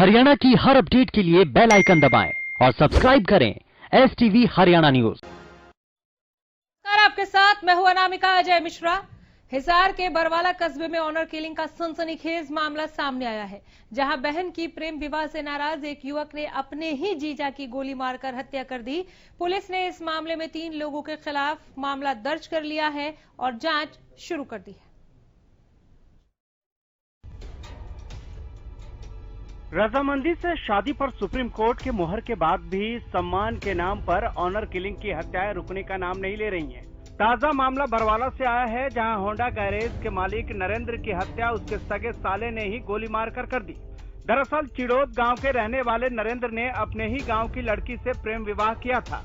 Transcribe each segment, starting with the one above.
हरियाणा की हर अपडेट के लिए बेल आइकन दबाएं और सब्सक्राइब करें STV हरियाणा न्यूज। आपके साथ मैं हूं अनामिका अजय मिश्रा। हिसार के बरवाला कस्बे में ऑनर किलिंग का सनसनीखेज मामला सामने आया है, जहां बहन की प्रेम विवाह से नाराज एक युवक ने अपने ही जीजा की गोली मारकर हत्या कर दी। पुलिस ने इस मामले में 3 लोगों के खिलाफ मामला दर्ज कर लिया है और जांच शुरू कर दी है। रजामंदी से शादी पर सुप्रीम कोर्ट की मुहर के बाद भी सम्मान के नाम पर ऑनर किलिंग की हत्याएं रुकने का नाम नहीं ले रही हैं। ताजा मामला बरवाला से आया है, जहां होंडा गैरेज के मालिक नरेंद्र की हत्या उसके सगे साले ने ही गोली मारकर कर दी। दरअसल चिड़ोद गांव के रहने वाले नरेंद्र ने अपने ही गांव की लड़की से प्रेम विवाह किया था,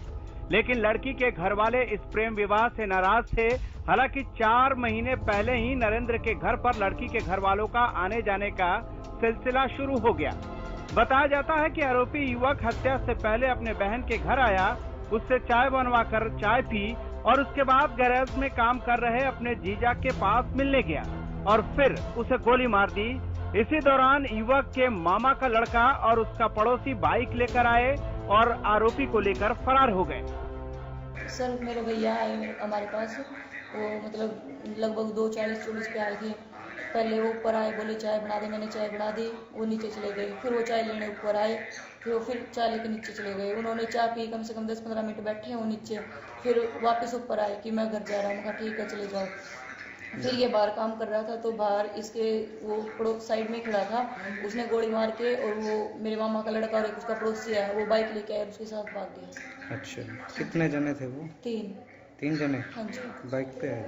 लेकिन लड़की के घर वाले इस प्रेम विवाह से नाराज थे। हालांकि 4 महीने पहले ही नरेंद्र के घर पर लड़की के घर वालों का आने जाने का सिलसिला शुरू हो गया। बताया जाता है कि आरोपी युवक हत्या से पहले अपने बहन के घर आया, उससे चाय बनवाकर चाय पी और उसके बाद गैरेज में काम कर रहे अपने जीजा के पास मिलने गया और फिर उसे गोली मार दी। इसी दौरान युवक के मामा का लड़का और उसका पड़ोसी बाइक लेकर आए और आरोपी को लेकर फरार हो गए। सर मेरे भैया आए हमारे पास, वो मतलब लगभग 2:40-24 पे आए थे। पहले वो ऊपर आए, बोले चाय बना दे, मैंने चाय बना दी, वो नीचे चले गए। फिर वो चाय लेने ऊपर आए, फिर वो चाय लेके नीचे चले गए। उन्होंने चाय पी, कम से कम 10-15 मिनट बैठे हैं वो नीचे, फिर वापस ऊपर आए कि मैं घर जा रहा हूँ। कहा ठीक है चले जाओ। फिर ये बाहर काम कर रहा था, तो बाहर इसके वो पड़ोस साइड में खड़ा था, उसने गोली मार के, और वो मेरे मामा का लड़का और एक उसका पड़ोसी है, वो बाइक लेके आए, उसके साथ भाग गए। अच्छा, कितने जने थे वो? 3 जने? हाँ जी, बाइक पे आए।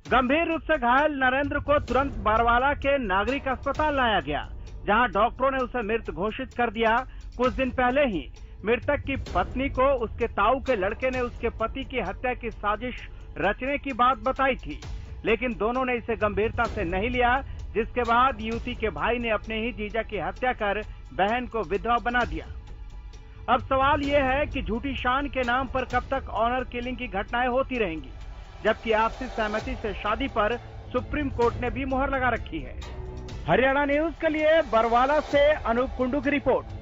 गंभीर रूप से घायल नरेंद्र को तुरंत बरवाला के नागरिक अस्पताल लाया गया, जहां डॉक्टरों ने उसे मृत घोषित कर दिया। कुछ दिन पहले ही मृतक की पत्नी को उसके ताऊ के लड़के ने उसके पति की हत्या की साजिश रचने की बात बताई थी, लेकिन दोनों ने इसे गंभीरता से नहीं लिया, जिसके बाद युवती के भाई ने अपने ही जीजा की हत्या कर बहन को विधवा बना दिया। अब सवाल ये है कि झूठी शान के नाम पर कब तक ऑनर किलिंग की घटनाएं होती रहेंगी, जबकि आपसी सहमति से शादी पर सुप्रीम कोर्ट ने भी मुहर लगा रखी है। हरियाणा न्यूज के लिए बरवाला से अनूप कुंडू की रिपोर्ट।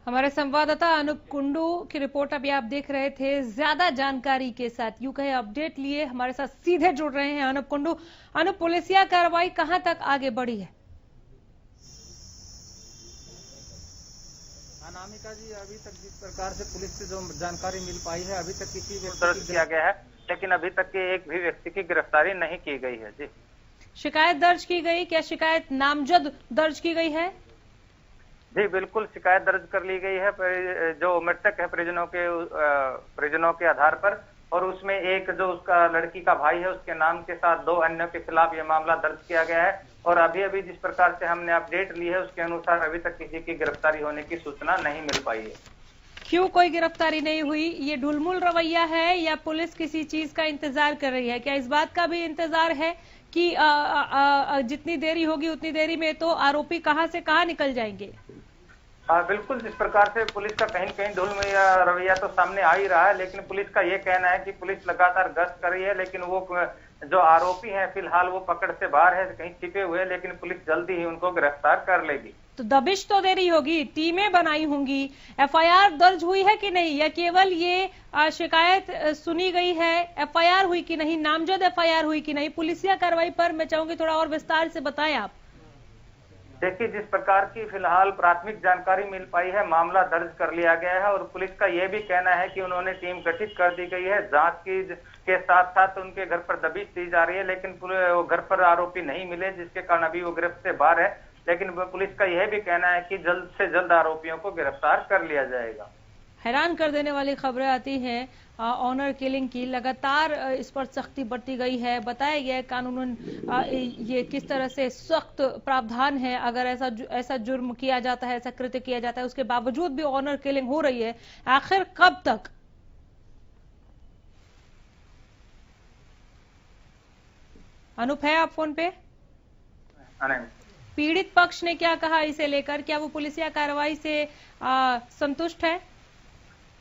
हमारे संवाददाता अनूप कुंडू की रिपोर्ट अभी आप देख रहे थे। ज्यादा जानकारी के साथ, यूं कहे अपडेट लिए हमारे साथ सीधे जुड़ रहे हैं अनूप कुंडू। अनूप, पुलिसिया कार्रवाई कहां तक आगे बढ़ी है? अनामिका जी, अभी तक जिस प्रकार से पुलिस से जो जानकारी मिल पाई है, अभी तक किसी व्यक्ति दर्ज किया गया है, लेकिन अभी तक की एक भी व्यक्ति की गिरफ्तारी नहीं की गई है। जी, शिकायत दर्ज की गई? क्या शिकायत नामजद दर्ज की गई है? जी बिल्कुल, शिकायत दर्ज कर ली गई है जो मृतक है परिजनों के आधार पर, और उसमें एक जो उसका लड़की का भाई है उसके नाम के साथ 2 अन्यों के खिलाफ ये मामला दर्ज किया गया है। और अभी जिस प्रकार से हमने अपडेट ली है उसके अनुसार अभी तक किसी की गिरफ्तारी होने की सूचना नहीं मिल पाई है। क्यों कोई गिरफ्तारी नहीं हुई? ये ढुलमुल रवैया है या पुलिस किसी चीज का इंतजार कर रही है? क्या इस बात का भी इंतजार है कि जितनी देरी होगी उतनी देरी में तो आरोपी कहां से कहां निकल जाएंगे? बिल्कुल, जिस प्रकार से पुलिस का कहीं कहीं ढुलमुल रवैया तो सामने आ ही रहा है, लेकिन पुलिस का ये कहना है कि पुलिस लगातार गश्त कर रही है, लेकिन वो जो आरोपी हैं फिलहाल वो पकड़ से बाहर है, कहीं छिपे हुए, लेकिन पुलिस जल्दी ही उनको गिरफ्तार कर लेगी। तो दबिश तो देरी होगी, टीमें बनाई होंगी, FIR दर्ज हुई है कि नहीं, या केवल ये शिकायत सुनी गई है? FIR हुई कि नहीं, नामजद FIR हुई कि नहीं? पुलिसिया कार्रवाई पर मैं चाहूंगी थोड़ा और विस्तार से बताएं आप। देखिए, जिस प्रकार की फिलहाल प्राथमिक जानकारी मिल पाई है, मामला दर्ज कर लिया गया है और पुलिस का यह भी कहना है कि उन्होंने टीम गठित कर दी गई है। जांच के साथ साथ उनके घर पर दबिश दी जा रही है, लेकिन वो घर पर आरोपी नहीं मिले, जिसके कारण अभी वो गिरफ्त से बाहर है। लेकिन पुलिस का यह भी कहना है कि जल्द से जल्द आरोपियों को गिरफ्तार कर लिया जाएगा। हैरान कर देने वाली खबरें आती हैं ऑनर किलिंग की। लगातार इस पर सख्ती बरती गई है। बताया गया है कानूनन ये किस तरह से सख्त प्रावधान है। अगर ऐसा जुर्म किया जाता है, ऐसा कृत्य किया जाता है, उसके बावजूद भी ऑनर किलिंग हो रही है। आखिर कब तक? अनूप है आप फोन पे? पीड़ित पक्ष ने क्या कहा इसे लेकर? क्या वो पुलिसिया कार्रवाई से संतुष्ट है?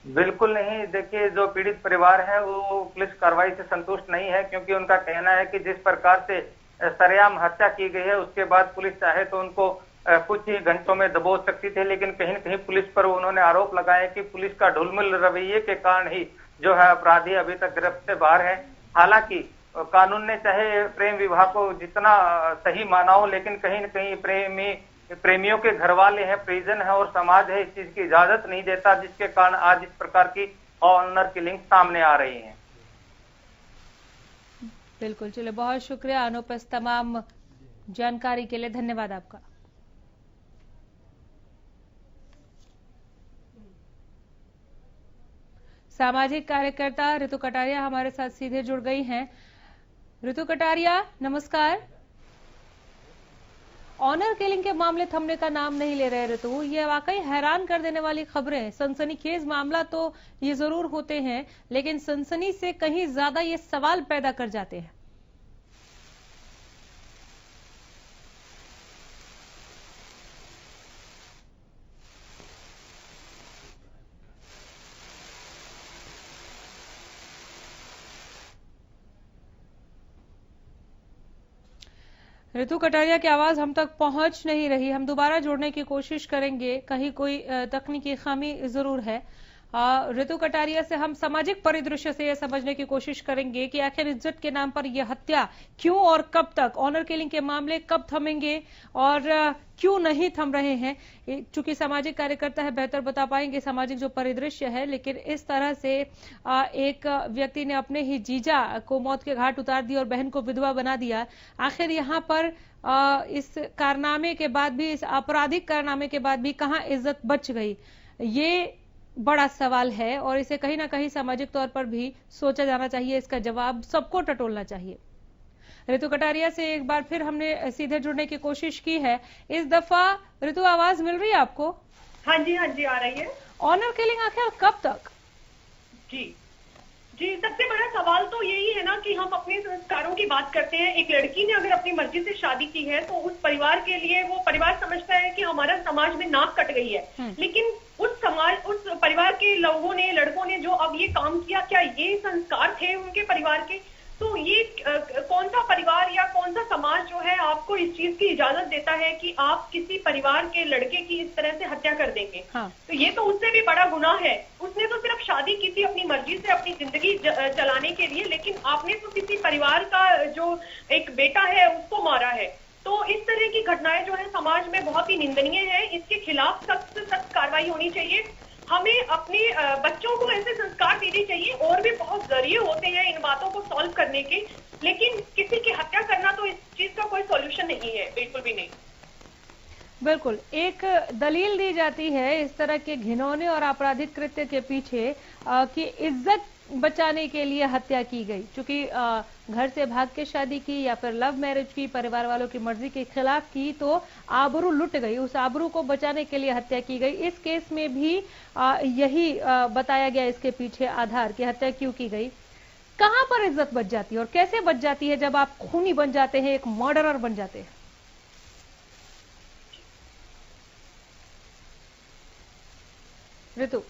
बिल्कुल नहीं। देखिए, जो पीड़ित परिवार है वो पुलिस कार्रवाई से संतुष्ट नहीं है, क्योंकि उनका कहना है कि जिस प्रकार से सरेआम हत्या की गई है उसके बाद पुलिस चाहे तो उनको कुछ ही घंटों में दबोच सकती थी, लेकिन कहीं न कहीं पुलिस पर उन्होंने आरोप लगाया कि पुलिस का ढुलमुल रवैये के कारण ही जो है अपराधी अभी तक गिरफ्त से बाहर है। हालांकि कानून ने चाहे प्रेम विवाह को जितना सही माना हो, लेकिन कहीं न कहीं प्रेमियों के घर वाले हैं, परिजन है और समाज है, इस चीज की इजाजत नहीं देता, जिसके कारण आज इस प्रकार की ऑनर किलिंग सामने आ रही है। बिल्कुल, चलिए बहुत शुक्रिया अनूप, इस तमाम जानकारी के लिए धन्यवाद आपका। सामाजिक कार्यकर्ता ऋतु कटारिया हमारे साथ सीधे जुड़ गई हैं। ऋतु कटारिया, नमस्कार। ऑनर किलिंग के मामले थमने का नाम नहीं ले रहे ऋतु, ये वाकई हैरान कर देने वाली खबरें। सनसनीखेज मामला तो ये जरूर होते हैं, लेकिन सनसनी से कहीं ज्यादा ये सवाल पैदा कर जाते हैं। ऋतु कटारिया की आवाज हम तक पहुंच नहीं रही, हम दोबारा जोड़ने की कोशिश करेंगे, कहीं कोई तकनीकी खामी जरूर है। ऋतु कटारिया से हम सामाजिक परिदृश्य से यह समझने की कोशिश करेंगे कि आखिर इज्जत के नाम पर यह हत्या क्यों और कब तक, ऑनर किलिंग के मामले कब थमेंगे और क्यों नहीं थम रहे हैं। चूंकि सामाजिक कार्यकर्ता है, बेहतर बता पाएंगे सामाजिक जो परिदृश्य है, लेकिन इस तरह से एक व्यक्ति ने अपने ही जीजा को मौत के घाट उतार दिया और बहन को विधवा बना दिया। आखिर यहाँ पर इस कारनामे के बाद भी, इस आपराधिक कारनामे के बाद भी कहां इज्जत बच गई, ये बड़ा सवाल है और इसे कहीं ना कहीं सामाजिक तौर पर भी सोचा जाना चाहिए। इसका जवाब सबको टटोलना चाहिए। ऋतु कटारिया से एक बार फिर हमने सीधे जुड़ने की कोशिश की है। इस दफा ऋतु, आवाज मिल रही है आपको? हाँ जी आ रही है। ऑनर किलिंग आखिर कब तक? जी, सबसे बड़ा सवाल तो यही है ना कि हम अपने संस्कारों की बात करते हैं। एक लड़की ने अगर अपनी मर्जी से शादी की है तो उस परिवार के लिए, वो परिवार समझता है कि हमारा समाज में नाक कट गई है, लेकिन उस परिवार के लोगों ने, लड़कों ने जो अब ये काम किया, क्या ये संस्कार थे उनके परिवार के? तो ये कौन सा परिवार या कौन सा समाज जो है आपको इस चीज की इजाजत देता है कि आप किसी परिवार के लड़के की इस तरह से हत्या कर देंगे? तो ये तो उससे भी बड़ा गुनाह है। उसने तो सिर्फ शादी की थी अपनी मर्जी से अपनी जिंदगी चलाने के लिए, लेकिन आपने तो किसी परिवार का जो एक बेटा है उसको मारा है। तो इस तरह की घटनाएं जो है समाज में बहुत ही निंदनीय है। इसके खिलाफ सख्त से सख्त कार्रवाई होनी चाहिए। हमें अपने बच्चों को ऐसे संस्कार देने चाहिए। और भी बहुत जरिए होते हैं इन बातों को सॉल्व करने के, लेकिन किसी की हत्या करना तो इस चीज का कोई सॉल्यूशन नहीं है, बिल्कुल भी नहीं। बिल्कुल, एक दलील दी जाती है इस तरह के घिनौने और आपराधिक कृत्य के पीछे कि इज्जत बचाने के लिए हत्या की गई। क्योंकि घर से भाग के शादी की या फिर लव मैरिज की, परिवार वालों की मर्जी के खिलाफ की, तो आबरू लुट गई। उस आबरू को बचाने के लिए हत्या की गई। इस केस में भी यही बताया गया इसके पीछे आधार कि हत्या क्यों की गई। कहां पर इज्जत बच जाती है और कैसे बच जाती है जब आप खूनी बन जाते हैं, एक मर्डरर बन जाते हैं? ऋतु?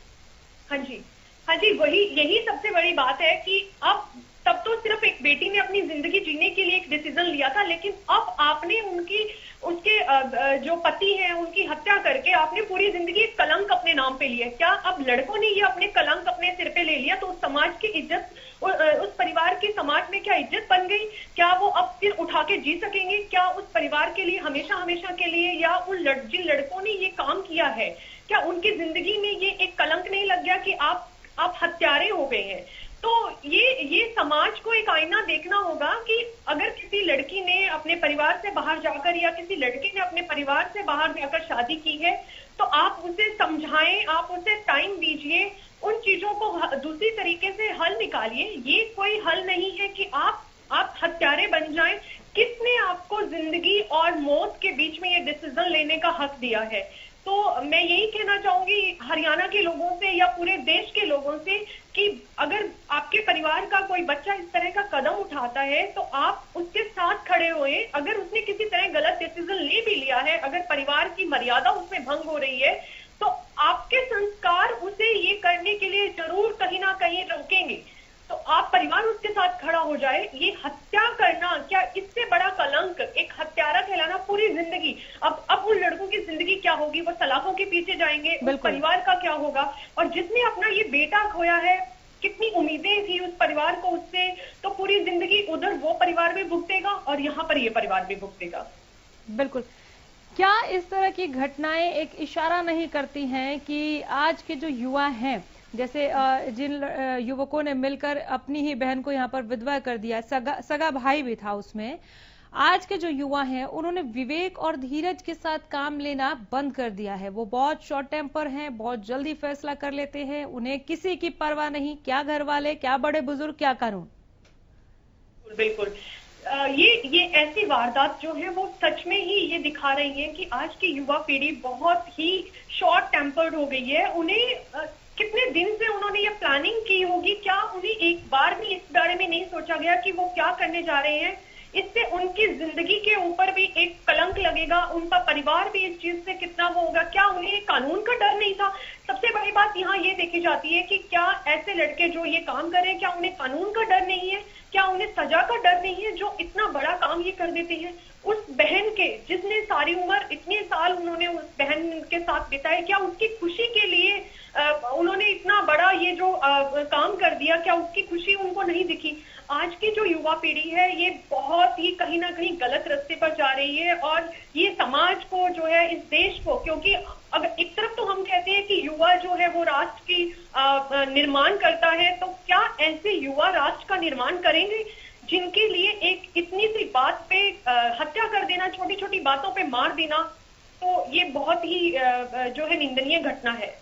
हाँ जी, यही सबसे बड़ी बात है कि अब तब तो सिर्फ एक बेटी ने अपनी जिंदगी जीने के लिए एक डिसीजन लिया था, लेकिन अब आपने उसके जो पति हैं उनकी हत्या करके आपने पूरी जिंदगी एक कलंक अपने नाम पे लिया। क्या अब लड़कों ने ये अपने कलंक अपने सिर पे ले लिया तो उस समाज की इज्जत, उस परिवार की समाज में क्या इज्जत बन गई? क्या वो अब फिर उठा के जी सकेंगे? क्या उस परिवार के लिए हमेशा हमेशा के लिए, या उन जिन लड़कों ने ये काम किया है, क्या उनकी जिंदगी में ये एक कलंक नहीं लग गया कि आप हत्यारे हो गए हैं? तो ये समाज को एक आईना देखना होगा कि अगर किसी लड़की ने अपने परिवार से बाहर जाकर या किसी लड़के ने अपने परिवार से बाहर जाकर शादी की है तो आप उसे समझाएं, आप उसे टाइम दीजिए, उन चीजों को दूसरी तरीके से हल निकालिए। ये कोई हल नहीं है कि आप हत्यारे बन जाएं। किसने आपको जिंदगी और मौत के बीच में ये डिसीजन लेने का हक दिया है? तो मैं यही कहना चाहूंगी हरियाणा के लोगों से या पूरे देश के लोगों से कि अगर आपके परिवार का कोई बच्चा इस तरह का कदम उठाता है तो आप उसके साथ खड़े होए। अगर उसने किसी तरह गलत डिसीजन ले भी लिया है, अगर परिवार की मर्यादा उसमें भंग हो रही है, तो आपके संस्कार उसे ये करने के लिए जरूर कहीं ना कहीं रोकेंगे। तो आप परिवार उसके साथ खड़ा हो जाए। ये हत्या करना, क्या इससे बड़ा कलंक, एक हत्यारा कहलाना पूरी जिंदगी। अब उन लड़कों की जिंदगी क्या होगी? वो सलाखों के पीछे जाएंगे, उस परिवार का क्या होगा? और जिसने अपना ये बेटा खोया है, कितनी उम्मीदें थी उस परिवार को उससे, तो पूरी जिंदगी उधर वो परिवार भी भुगतेगा और यहाँ पर ये परिवार भी भुगतेगा। बिल्कुल। क्या इस तरह की घटनाएं एक इशारा नहीं करती हैं कि आज के जो युवा हैं, जैसे जिन युवकों ने मिलकर अपनी ही बहन को यहाँ पर विधवा कर दिया, सगा भाई भी था उसमें, आज के जो युवा हैं उन्होंने विवेक और धीरज के साथ काम लेना बंद कर दिया है। वो बहुत शॉर्ट टेम्पर हैं, बहुत जल्दी फैसला कर लेते हैं, उन्हें किसी की परवाह नहीं, क्या घर वाले, क्या बड़े बुजुर्ग, क्या कानून। बिल्कुल। ये ऐसी वारदात जो है वो सच में ही ये दिखा रही है कि आज की युवा पीढ़ी बहुत ही शॉर्ट टेम्पर्ड हो गई है। उन्हें कितने दिन से उन्होंने ये प्लानिंग की होगी, क्या उन्हें एक बार भी इस बारे में नहीं सोचा गया कि वो क्या करने जा रहे हैं? इससे उनकी जिंदगी के ऊपर भी एक कलंक लगेगा, उनका परिवार भी इस चीज से कितना वो होगा। क्या उन्हें कानून का डर नहीं था? सबसे बड़ी बात यहाँ ये देखी जाती है कि क्या ऐसे लड़के जो ये काम कर रहे हैं, क्या उन्हें कानून का डर नहीं है? क्या उन्हें सजा का डर नहीं है जो इतना बड़ा काम ये कर देते हैं? उस बहन के, जिसने सारी उम्र, इतने साल उन्होंने उस बहन के साथ बिताए, क्या उसकी खुशी के लिए उन्होंने इतना बड़ा ये जो काम कर दिया? क्या उसकी खुशी उनको नहीं दिखी? आज की जो युवा पीढ़ी है ये बहुत ही कहीं ना कहीं गलत रास्ते पर जा रही है और ये समाज को जो है, इस देश को, क्योंकि अगर एक तरफ तो हम कहते हैं कि युवा जो है वो राष्ट्र की निर्माण करता है, तो क्या ऐसे युवा राष्ट्र का निर्माण करेंगे जिनके लिए एक इतनी सी बात पे हत्या कर देना, छोटी छोटी बातों पे मार देना, तो ये बहुत ही जो है निंदनीय घटना है।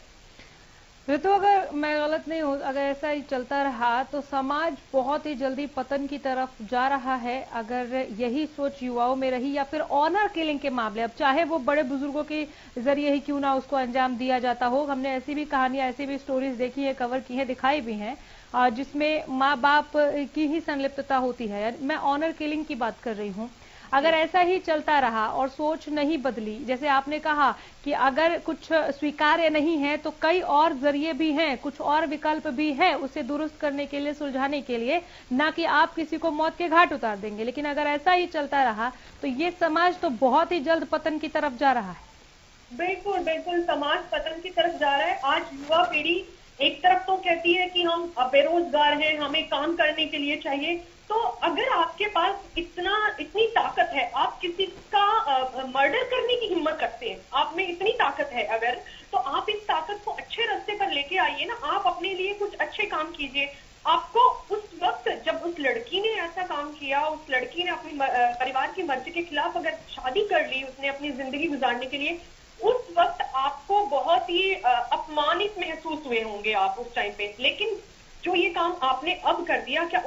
ऋतु, अगर मैं गलत नहीं हूँ, अगर ऐसा ही चलता रहा तो समाज बहुत ही जल्दी पतन की तरफ जा रहा है। अगर यही सोच युवाओं में रही, या फिर ऑनर किलिंग के मामले, अब चाहे वो बड़े बुजुर्गों के जरिए ही क्यों ना उसको अंजाम दिया जाता हो, हमने ऐसी भी कहानियां, ऐसी भी स्टोरीज देखी है, कवर की है, दिखाई भी हैं, जिसमें माँ बाप की ही संलिप्तता होती है। मैं ऑनर किलिंग की बात कर रही हूँ। अगर ऐसा ही चलता रहा और सोच नहीं बदली, जैसे आपने कहा कि अगर कुछ स्वीकार्य नहीं है तो कई और जरिए भी हैं, कुछ और विकल्प भी है उसे दुरुस्त करने के लिए, सुलझाने के लिए, ना कि आप किसी को मौत के घाट उतार देंगे। लेकिन अगर ऐसा ही चलता रहा तो ये समाज तो बहुत ही जल्द पतन की तरफ जा रहा है। बिल्कुल बिल्कुल, समाज पतन की तरफ जा रहा है। आज युवा पीढ़ी एक तरफ तो कहती है कि हम बेरोजगार हैं, हमें काम करने के लिए चाहिए। तो अगर आपके पास इतनी ताकत है, आप किसी का मर्डर करने की हिम्मत करते हैं, आप में इतनी ताकत है अगर, तो आप इस ताकत को अच्छे रास्ते पर लेके आइए ना। आप अपने लिए कुछ अच्छे काम कीजिए। आपको उस वक्त जब उस लड़की ने ऐसा काम किया, उस लड़की ने अपनी परिवार की मर्जी के खिलाफ अगर शादी कर ली, उसने अपनी जिंदगी गुजारने के लिए, उस वक्त आपको बहुत ही अपमानित महसूस हुए होंगे आप उस टाइम पे। लेकिन जो ये काम आपने अब कर दिया, क्या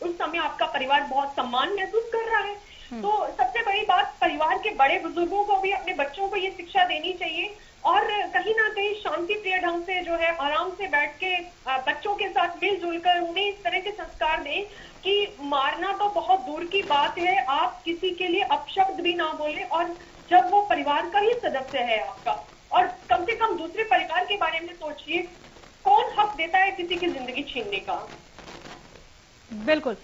उस समय आपका परिवार बहुत सम्मान महसूस कर रहा है? तो सबसे बड़ी बात, परिवार के बड़े बुजुर्गों को भी अपने बच्चों को ये शिक्षा देनी चाहिए और कहीं ना कहीं शांति प्रिय ढंग से जो है आराम से बैठ के बच्चों के साथ मिलजुल कर उन्हें इस तरह के संस्कार दें कि मारना तो बहुत दूर की बात है, आप किसी के लिए अपशब्द भी ना बोले, और जब वो परिवार का ही सदस्य है आपका, और कम से कम दूसरे परिवार के बारे में सोचिए। कौन हक देता है किसी की जिंदगी छीनने का? बिल्कुल।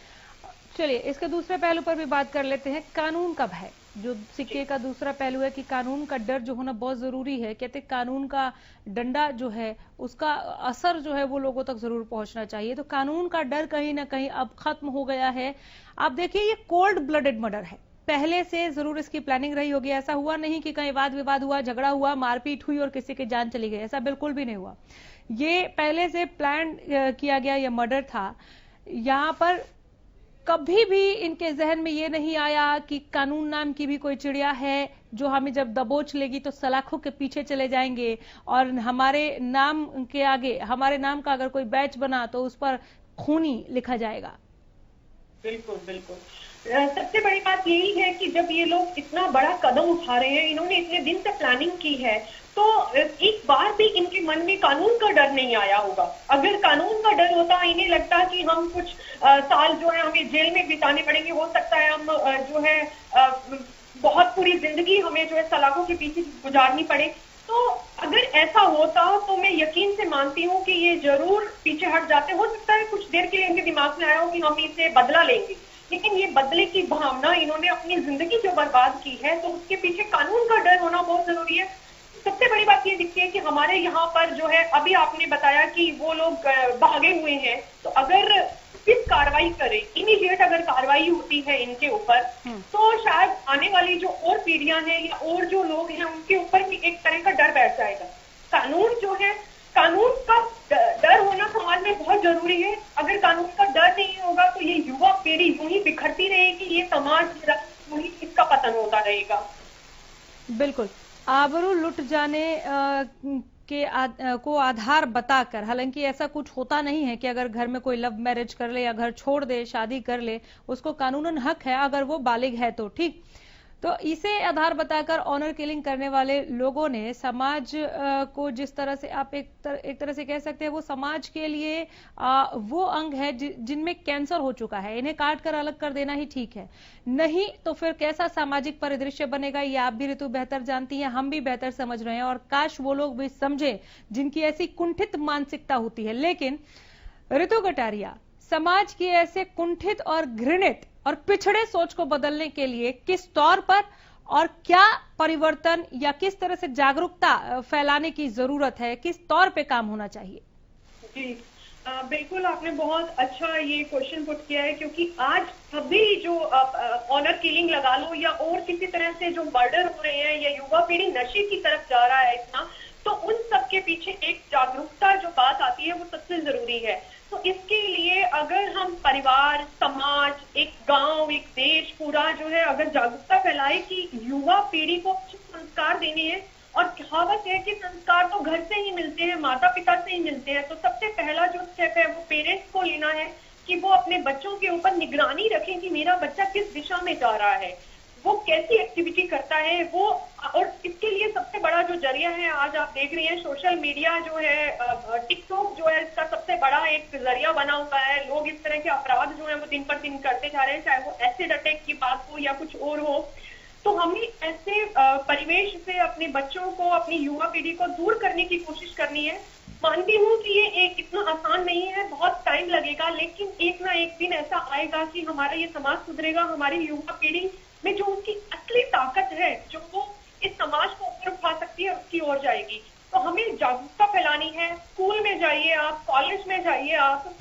चलिए इसके दूसरे पहलू पर भी बात कर लेते हैं, कानून का भय। जो सिक्के का दूसरा पहलू है कि कानून का डर जो होना बहुत जरूरी है। कहते कानून का डंडा जो है उसका असर जो है वो लोगों तक जरूर पहुंचना चाहिए। तो कानून का डर कहीं ना कहीं अब खत्म हो गया है। आप देखिए ये कोल्ड ब्लडेड मर्डर है, पहले से जरूर इसकी प्लानिंग रही होगी। ऐसा हुआ नहीं कि कहीं वाद विवाद हुआ, झगड़ा हुआ, मारपीट हुई और किसी की जान चली गई, ऐसा बिल्कुल भी नहीं हुआ। ये पहले से प्लान किया गया ये मर्डर था। यहाँ पर कभी भी इनके जहन में ये नहीं आया कि कानून नाम की भी कोई चिड़िया है जो हमें जब दबोच लेगी तो सलाखों के पीछे चले जाएंगे और हमारे नाम के आगे, हमारे नाम का अगर कोई बैच बना तो उस पर खूनी लिखा जाएगा। बिल्कुल बिल्कुल। सबसे बड़ी बात यही है कि जब ये लोग इतना बड़ा कदम उठा रहे हैं, इन्होंने इतने दिन से प्लानिंग की है, तो एक बार भी इनके मन में कानून का डर नहीं आया होगा। अगर कानून का डर होता, इन्हें लगता कि हम कुछ साल जो है हमें जेल में बिताने पड़ेंगे, हो सकता है हम जो है बहुत पूरी जिंदगी हमें जो है सलाखों के पीछे गुजारनी पड़े, तो अगर ऐसा होता तो मैं यकीन से मानती हूँ कि ये जरूर पीछे हट जाते। हो सकता है कुछ देर के लिए इनके दिमाग में आया हो कि हम इसे बदला लेंगे, लेकिन ये बदले की भावना इन्होंने अपनी जिंदगी जो बर्बाद की है, तो उसके पीछे कानून का डर होना बहुत जरूरी है। सबसे बड़ी बात ये दिखती है कि हमारे यहाँ पर जो है, अभी आपने बताया कि वो लोग भागे हुए हैं, तो अगर इस कार्रवाई करे, इमीडिएट अगर कार्रवाई होती है इनके ऊपर, तो शायद आने वाली जो और पीढ़ियां हैं या और जो लोग हैं उनके ऊपर भी एक तरह का डर बैठ जाएगा। कानून जो है, कानून का डर होना समाज में बहुत जरूरी है। अगर कानून का डर नहीं होगा तो ये युवा पीढ़ी यूं ही बिखरती रहेगी, ये समाज यूं ही इसका पतन होता रहेगा। बिल्कुल, आबरू लुट जाने को आधार बताकर, हालांकि ऐसा कुछ होता नहीं है कि अगर घर में कोई लव मैरिज कर ले या घर छोड़ दे, शादी कर ले, उसको कानूनन हक है अगर वो बालिग है तो, ठीक। तो इसे आधार बताकर ऑनर किलिंग करने वाले लोगों ने समाज को जिस तरह से आप एक तरह से कह सकते हैं, वो समाज के लिए वो अंग है जिनमें कैंसर हो चुका है, इन्हें काट कर अलग कर देना ही ठीक है। नहीं तो फिर कैसा सामाजिक परिदृश्य बनेगा, ये आप भी ऋतु बेहतर जानती हैं, हम भी बेहतर समझ रहे हैं, और काश वो लोग भी समझे जिनकी ऐसी कुंठित मानसिकता होती है। लेकिन ऋतु कटारिया, समाज की ऐसे कुंठित और घृणित और पिछड़े सोच को बदलने के लिए किस तौर पर और क्या परिवर्तन या किस तरह से जागरूकता फैलाने की जरूरत है, किस तौर पे काम होना चाहिए? जी बिल्कुल, आपने बहुत अच्छा ये क्वेश्चन पुट किया है, क्योंकि आज सभी जो ऑनर किलिंग लगा लो या और किसी तरह से जो मर्डर हो रहे हैं या युवा पीढ़ी नशे की तरफ जा रहा है इतना, तो उन सब के पीछे एक जागरूकता जो बात आती है वो सबसे जरूरी है। तो इसके लिए अगर हम परिवार, समाज, एक गांव, एक देश पूरा जो है अगर जागरूकता फैलाए कि युवा पीढ़ी को अच्छे संस्कार देने हैं, और कहावत है कि संस्कार तो घर से ही मिलते हैं, माता पिता से ही मिलते हैं, तो सबसे पहला जो स्टेप है वो पेरेंट्स को लेना है कि वो अपने बच्चों के ऊपर निगरानी रखें कि मेरा बच्चा किस दिशा में जा रहा है, वो कैसी एक्टिविटी करता है वो। और इसके लिए सबसे बड़ा जो जरिया है, आज आप देख रही हैं सोशल मीडिया जो है, टिकटॉक जो है, इसका सबसे बड़ा एक जरिया बना हुआ है। लोग इस तरह के अपराध जो है वो दिन पर दिन करते जा रहे हैं, चाहे वो एसिड अटैक की बात हो या कुछ और हो। तो हमें ऐसे परिवेश से अपने बच्चों को, अपनी युवा पीढ़ी को दूर करने की कोशिश करनी है। मानती हूँ कि ये एक इतना आसान नहीं है, बहुत टाइम लगेगा, लेकिन एक ना एक दिन ऐसा आएगा कि हमारा ये समाज सुधरेगा, हमारी युवा पीढ़ी में जो उसकी असली ताकत है, जो वो इस समाज को ऊपर उठा सकती है, उसकी ओर जाएगी। तो हमें जागरूकता फैलानी है। स्कूल में जाइए आप, कॉलेज में जाइए आप,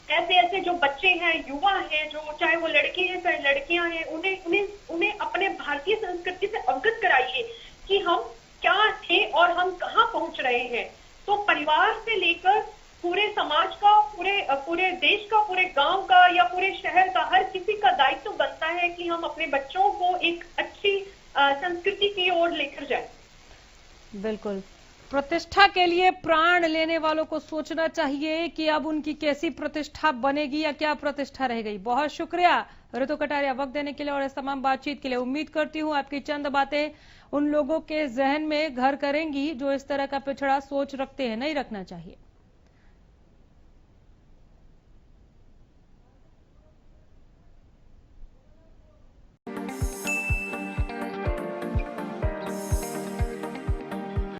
ऐसे ऐसे जो बच्चे हैं, युवा हैं, जो चाहे वो लड़के हैं चाहे लड़कियां हैं, उन्हें अपने भारतीय संस्कृति से अवगत कराइए कि हम क्या थे और हम कहाँ पहुंच रहे हैं। तो परिवार से लेकर पूरे समाज का, पूरे देश का, पूरे गांव का या पूरे शहर का, हर किसी का दायित्व बनता है कि हम अपने बच्चों को एक अच्छी संस्कृति की ओर लेकर जाएं। बिल्कुल, प्रतिष्ठा के लिए प्राण लेने वालों को सोचना चाहिए कि अब उनकी कैसी प्रतिष्ठा बनेगी या क्या प्रतिष्ठा रह गई। बहुत शुक्रिया ऋतु कटारिया वक्त देने के लिए और इस तमाम बातचीत के लिए। उम्मीद करती हूं आपकी चंद बातें उन लोगों के जहन में घर करेंगी जो इस तरह का पिछड़ा सोच रखते हैं। नहीं रखना चाहिए।